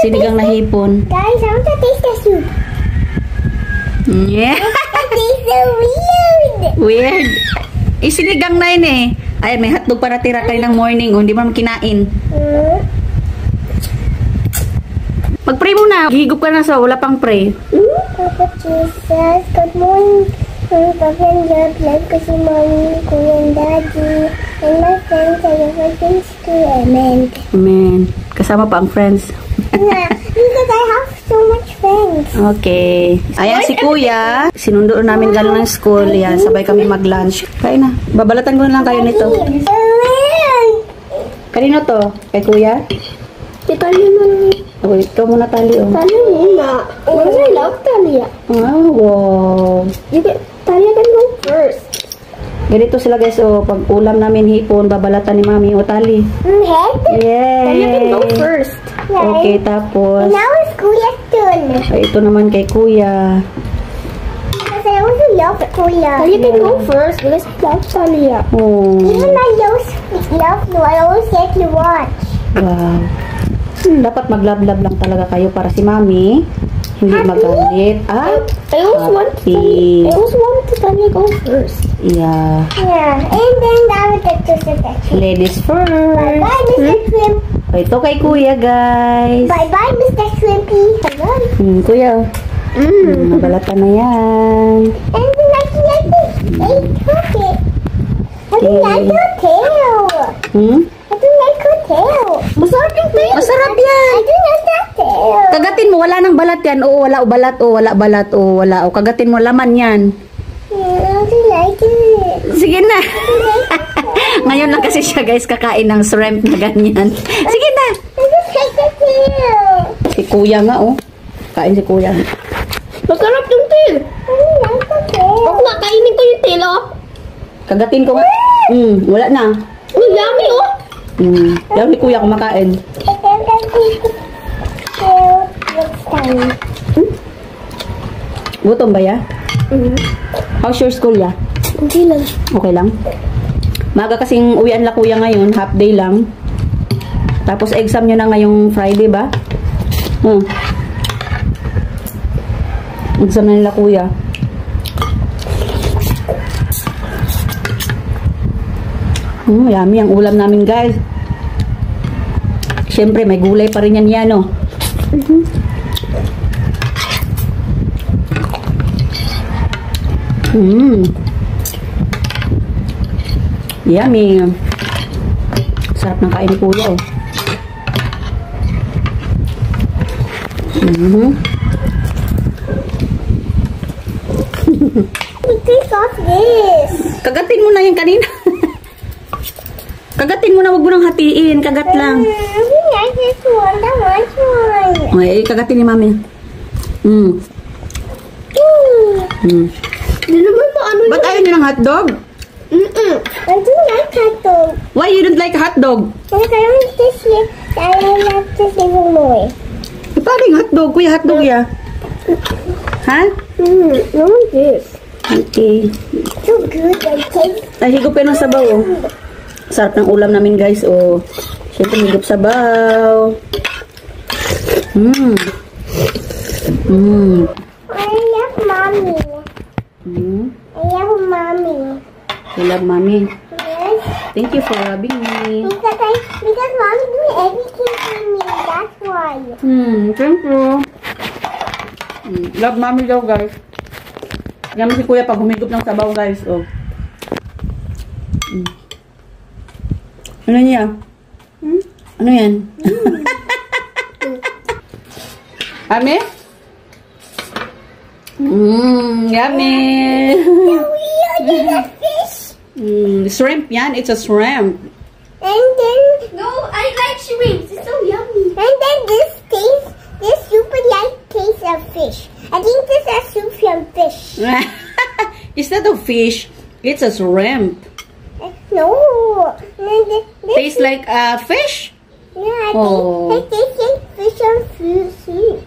Sinigang na hipon. Guys, I want to taste the soup. Yeah. It tastes so weird. Weird. Sinigang na yun eh. Ay, may hotdog pa natira kayo ng morning. Hindi mo naman kinain. Mag-pray muna. Higop ka na sa wala pang pray. Papa Jesus, good morning. Papa and God, bless ko si Mommy, Kuya and Daddy, and my friends and everything's too. Amen. Amen. Kasama pa ang friends. Yeah, because I have so much friends. Okay. Ayan si Kuya. Sinundo namin galing ng school. Yan, sabay kami mag-lunch. Kain na. Babalatan ko na lang kayo nito. Kanino to? Kay Kuya? Tali na lang. Okay, ikaw muna tali, oh. Tali muna. Because I love Talia. Oh, wow. Talia can go first. Ganito sila guys, oh. Pag ulam namin hipon, babalatan ni Mami, oh, tali. Head? Yay! Talia can go first. Okay, tapos... Now it's Kuya's turn. Ay, ito naman kay Kuya. Because I also love Kuya. Talia can go first because I love Talia. Oh. Even I love you, I always get to watch. Wow. Dapat mag-love-love lang talaga kayo para si Mami hindi magalit. I always want to Talia go first. Yeah. Yeah. And then I will get to sit there. Ladies first. Bye-bye, Mr. Shrimp. Ito kay Kuya, guys. Bye-bye, Mr. Shrimpy. Hello. Kuya. Nabalatan na yan. And then I can like this. They took it. I don't like your tail. I don't like your tail. Masarap yung tail. Masarap yan. I don't like that tail. Kagatin mo, wala nang balat yan. Oo, wala o balat, o wala balat, o wala. O kagatin mo, laman yan. I don't like it. Sige na. Ngayon lang kasi siya, guys, kakain ng shrimp na ganyan. Sige na. I just like the tail. Si Kuya nga, oh. Kain si Kuya. Masarap yung tail. I don't like the tail. Ako nga, kainin ko yung tail, oh. Kagatin ko nga. Wala na. Oh, yummy, oh. Yan si Kuya kumakain. I think I take the tail next time. Gutom ba ya? How's your school ya? Okay lang. Okay lang? Maga kasing uwian la Kuya ngayon, half day lang. Tapos exam nyo na ngayong Friday ba? Exam na nila Kuya. Yummy ang ulam namin, guys. Siyempre, may gulay pa rin yan, no? Yummy. Sarap ng kain ni Kuya, oh. Take off this. Kagatin mo na yung kanina. Kagatin mo na, wag mo nang hatiin. Kagat lang. I like this one. That one's one. Okay, kagatin ni Mami. Di naman mo ano Ba't ayaw niyo ng hotdog? I do like hot dog. Why you don't like hotdog? Because I want this here. I like this even more. Paano yung hotdog? Kuya, hotdog ya? Ha? No one this. Okay. So good. I taste. Ay, higop yan ng sabaw, oh. Sarap ng ulam namin, guys, oh. Siyempre, higop sabaw. I love mommy. I love mommy. You love Mommy. Yes. Thank you for loving me. Because mommy do everything for me. That's why. Thank you. Love Mommy daw, guys. Yan mo si Kuya pag humigop ng sabaw, guys, oh. Ano niya? Ano yan? Ami? Yummy! It's a fish. Shrimp yan. It's a shrimp. And then... No, I like shrimp. It's so yummy. And then this super light taste of fish. I think this is a soup from fish. It's not a fish. It's a shrimp. No. Tastes like a fish? Yeah, I Oh. think it tastes like fish and fruit.